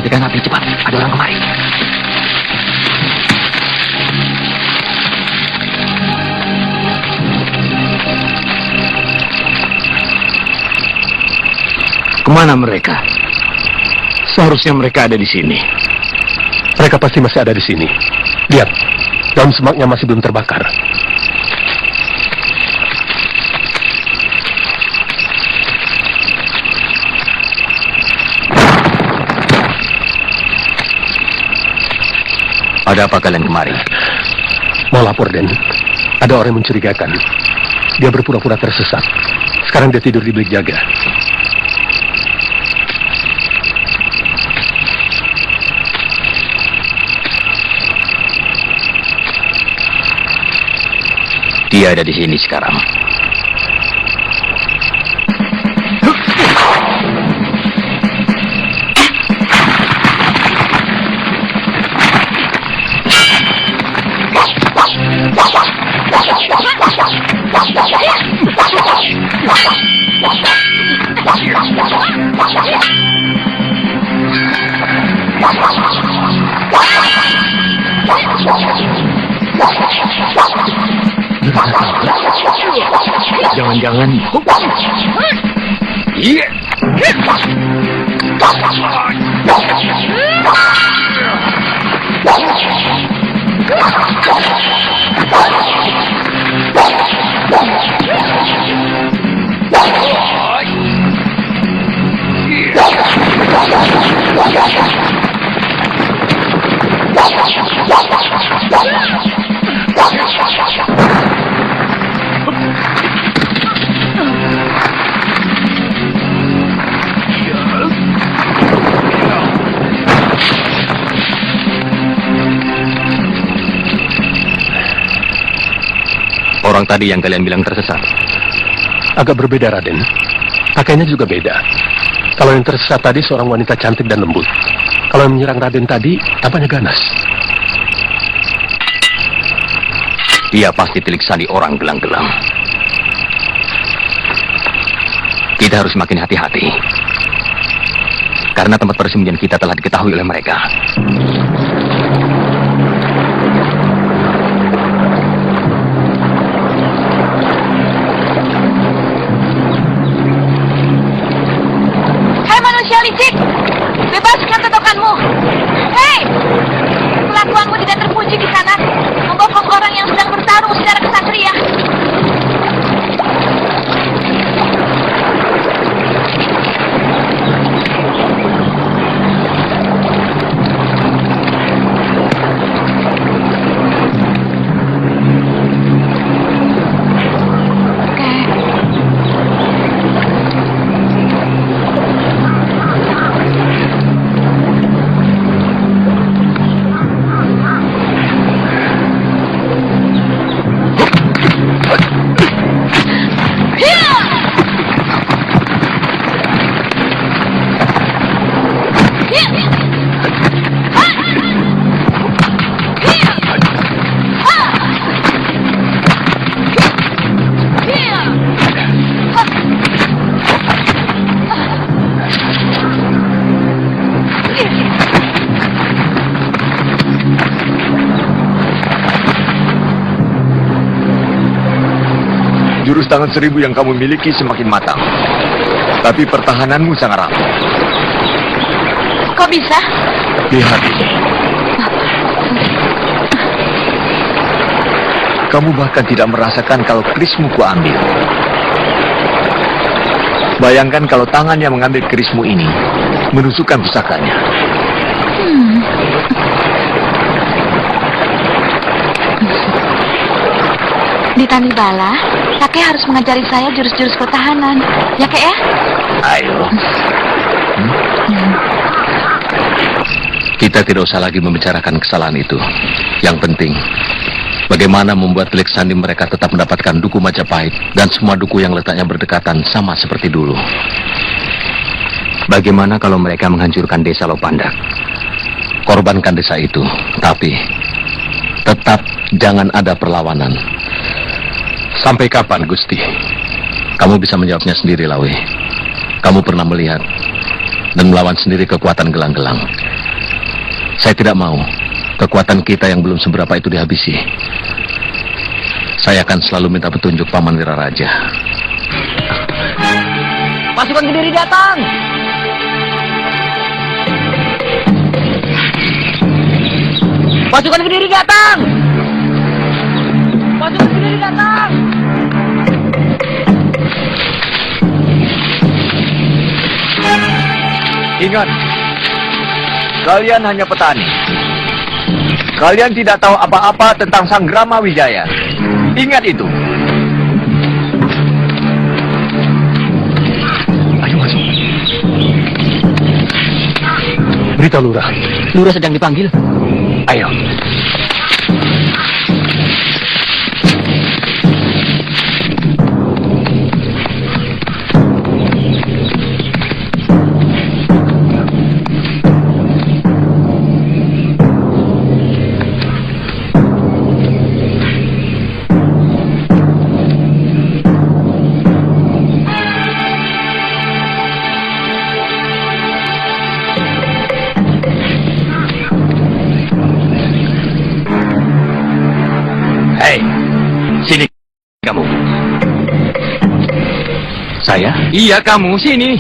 matikan api cepat. Ada orang kemari. Kemana mereka? Seharusnya mereka ada di sini. Mereka pasti masih ada di sini. Lihat, daun semaknya masih belum terbakar. Ada apa kalian kemari? Mau lapor, Den. Ada orang yang mencurigakan. Dia berpura-pura tersesat. Sekarang dia tidur di bilik jaga. Dia ada di sini sekarang. Jangan-jangan... Iya. Orang tadi yang kalian bilang tersesat. Agak berbeda, Raden. Pakaiannya juga beda. Kalau yang tersesat tadi seorang wanita cantik dan lembut. Kalau yang menyerang Raden tadi, tampaknya ganas. Dia pasti telik sandi orang gelang-gelang. Kita harus makin hati-hati. Karena tempat persembunyian kita telah diketahui oleh mereka. Hei manusia licik, bebaskan totokanmu. Hei, kelakuanmu tidak terpuji di sana, membokong orang yang sedang bertarung secara kesatria. Jurus tangan seribu yang kamu miliki semakin matang. Tapi pertahananmu sangat rapuh. Kok bisa? Lihat ini. Kamu bahkan tidak merasakan kalau kerismu kuambil. Bayangkan kalau tangan yang mengambil kerismu ini menusukkan pusakanya. Di Tanibala, kakek harus mengajari saya jurus-jurus pertahanan. Ya, kek ya? Ayo. Kita tidak usah lagi membicarakan kesalahan itu. Yang penting, bagaimana membuat telik sandi mereka tetap mendapatkan duku Majapahit dan semua duku yang letaknya berdekatan sama seperti dulu. Bagaimana kalau mereka menghancurkan desa Lopandak? Korbankan desa itu, tapi tetap jangan ada perlawanan. Sampai kapan, Gusti? Kamu bisa menjawabnya sendiri, Lawe. Kamu pernah melihat dan melawan sendiri kekuatan gelang-gelang. Saya tidak mau kekuatan kita yang belum seberapa itu dihabisi. Saya akan selalu minta petunjuk Paman Wiraraja. Pasukan Kediri datang! Pasukan Kediri datang! Pasukan Kediri datang! Ingat, kalian hanya petani. Kalian tidak tahu apa-apa tentang Sang Grama Wijaya. Ingat itu. Ayo masuk. Berita lurah. Lurah sedang dipanggil. Ayo. Sini kamu. Saya? Iya, kamu sini.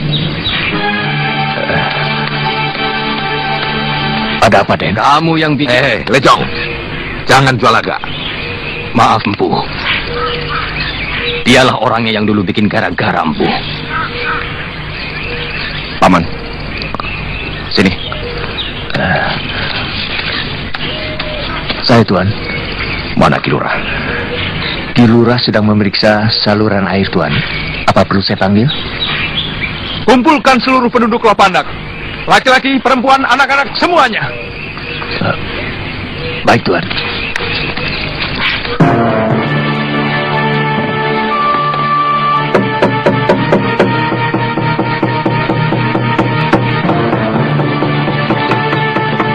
Ada apa, Den? Kamu yang bikin. Lecong. Jangan jual laga. Maaf, Empu. Dialah orangnya yang dulu bikin gara-gara, Empu. Paman. Sini. Saya, Tuan. Mana Ki Lurah? Ki Lurah sedang memeriksa saluran air, Tuan. Apa perlu saya panggil? Kumpulkan seluruh penduduk Lopandak. Laki-laki, perempuan, anak-anak, semuanya. Baik, Tuan.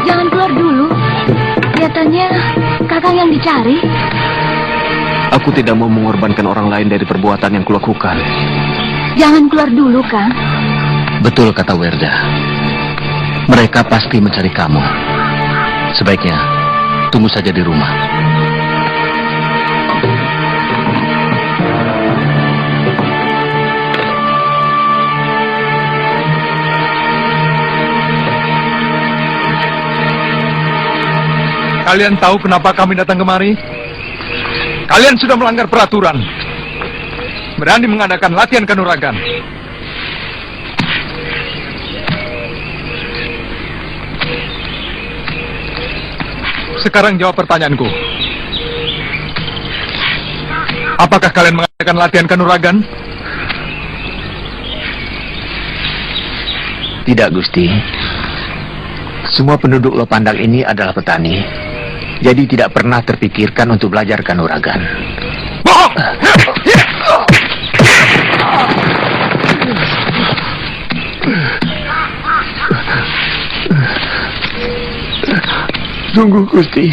Jangan keluar dulu. Kelihatannya kakang yang dicari. Aku tidak mau mengorbankan orang lain dari perbuatan yang kulakukan. Jangan keluar dulu, Kang. Betul kata Werda. Mereka pasti mencari kamu. Sebaiknya tunggu saja di rumah. Kalian tahu kenapa kami datang kemari? Kalian sudah melanggar peraturan. Berani mengadakan latihan kanuragan. Sekarang jawab pertanyaanku. Apakah kalian mengadakan latihan kanuragan? Tidak, Gusti. Semua penduduk Lopandak ini adalah petani. Jadi tidak pernah terpikirkan untuk belajar kanuragan. Bohong! Sungguh, Gusti.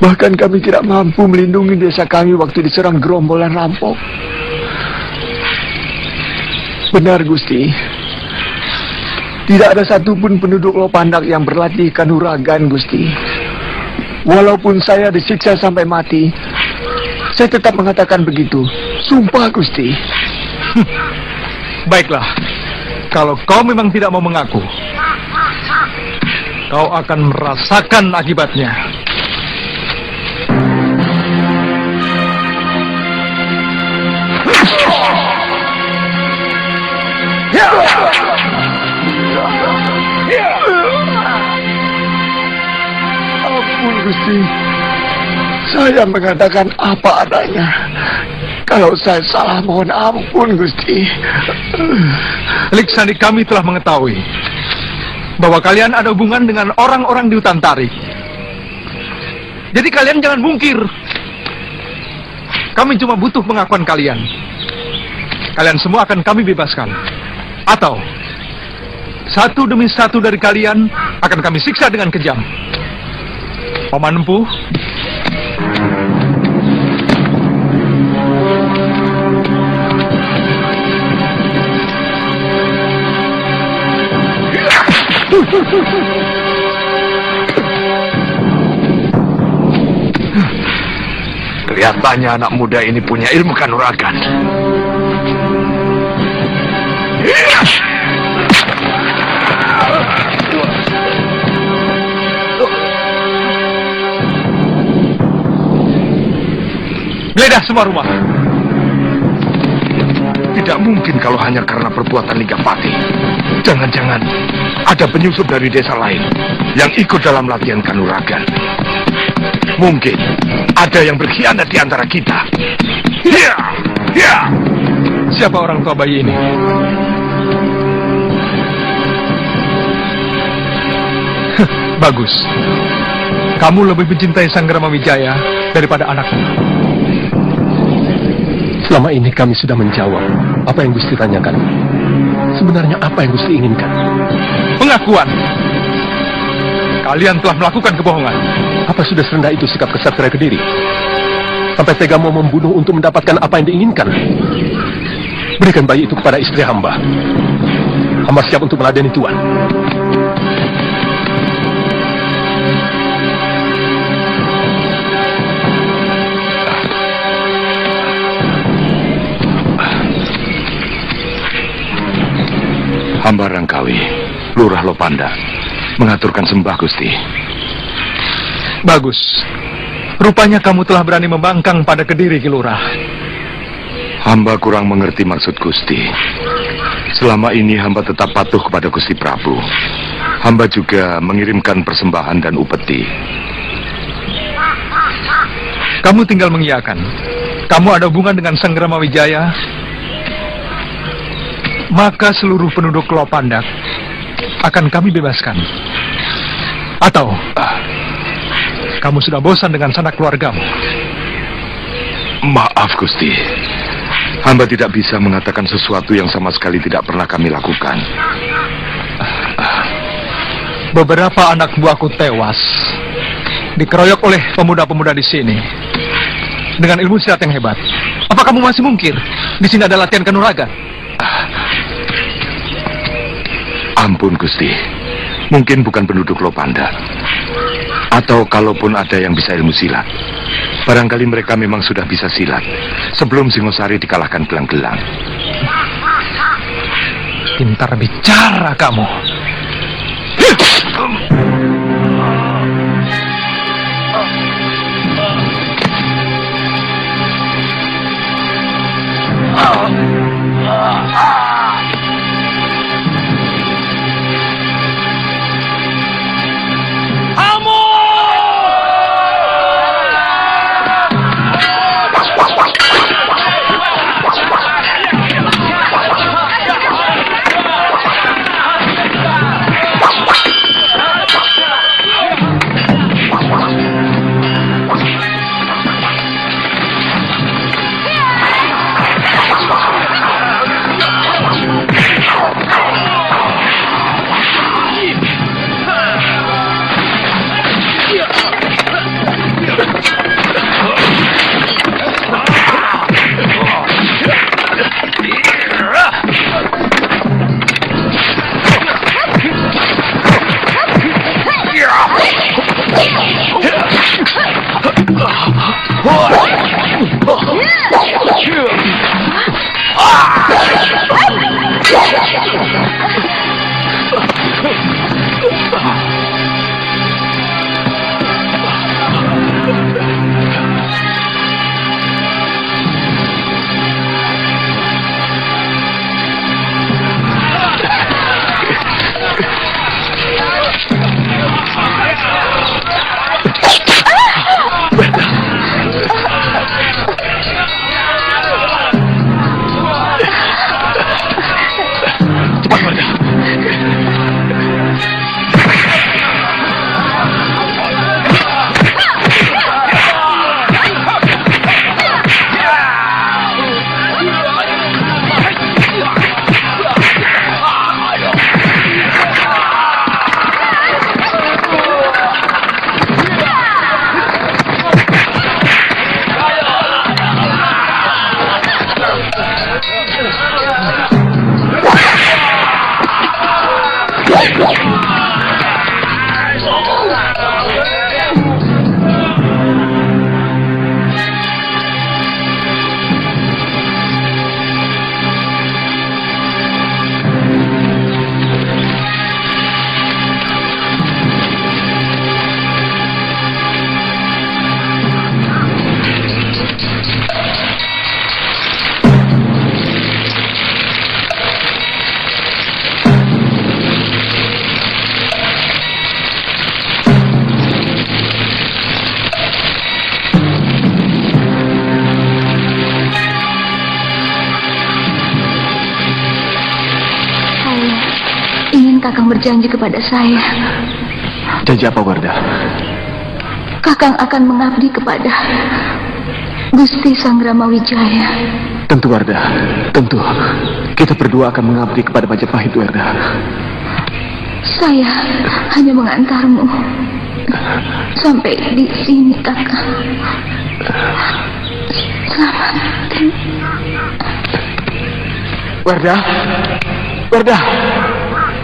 Bahkan kami tidak mampu melindungi desa kami waktu diserang gerombolan rampok. Benar, Gusti. Tidak ada satupun penduduk Lopandak yang berlatih kanuragan, Gusti. Walaupun saya disiksa sampai mati, saya tetap mengatakan begitu. Sumpah, Gusti. Baiklah. Kalau kau memang tidak mau mengaku, kau akan merasakan akibatnya. Ampun, Gusti. Saya mengatakan apa adanya. Kalau saya salah, mohon ampun, Gusti. Liksani kami telah mengetahui bahwa kalian ada hubungan dengan orang-orang di hutan tarik. Jadi kalian jangan mungkir. Kami cuma butuh pengakuan kalian. Kalian semua akan kami bebaskan. Atau satu demi satu dari kalian akan kami siksa dengan kejam. Paman Empu, Kelihatannya anak muda ini punya ilmu kanuragan. Geledah semua rumah. Tidak mungkin kalau hanya karena perbuatan Ligapati. Jangan-jangan ada penyusup dari desa lain yang ikut dalam latihan kanuragan. Mungkin ada yang berkhianat di antara kita. Ya, ya. Siapa orang tua bayi ini? Bagus. Kamu lebih mencintai Sanggrama Wijaya daripada anakmu. Selama ini kami sudah menjawab apa yang Gusti tanyakan. Sebenarnya apa yang Gusti inginkan? Pengakuan. Kalian telah melakukan kebohongan. Apa sudah serendah itu sikap kesatria Kediri? Sampai tega mau membunuh untuk mendapatkan apa yang diinginkan? Berikan bayi itu kepada istri hamba. Hamba siap untuk meladeni Tuan. Hamba Rangkawi, Lurah Lopanda, mengaturkan sembah Gusti. Bagus. Rupanya kamu telah berani membangkang pada Kediri, Ki Lurah. Hamba kurang mengerti maksud Gusti. Selama ini hamba tetap patuh kepada Gusti Prabu. Hamba juga mengirimkan persembahan dan upeti. Kamu tinggal mengiyakan. Kamu ada hubungan dengan Sanggrama Wijaya, maka seluruh penduduk Lopandak akan kami bebaskan. Atau kamu sudah bosan dengan sanak keluargamu? Maaf Gusti, hamba tidak bisa mengatakan sesuatu yang sama sekali tidak pernah kami lakukan. Beberapa anak buahku tewas dikeroyok oleh pemuda-pemuda di sini dengan ilmu silat yang hebat. Apa kamu masih mungkir di sini ada latihan kanuragan? Ampun Gusti, mungkin bukan penduduk Lopanda. Atau kalaupun ada yang bisa ilmu silat, barangkali mereka memang sudah bisa silat sebelum Singosari dikalahkan gelang-gelang. Pintar bicara kamu. Kakang berjanji kepada saya. Janji apa, Wardah? Kakang akan mengabdi kepada Gusti Sanggrama Wijaya. Tentu, Wardah. Tentu. Kita berdua akan mengabdi kepada Majapahit, Wardah. Saya hanya mengantarmu sampai di sini, Kakang. Selamat. Wardah. Wardah.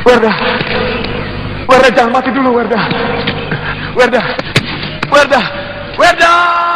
Wardah. Wardah, jangan mati dulu, Wardah. Wardah. Wardah. Wardah.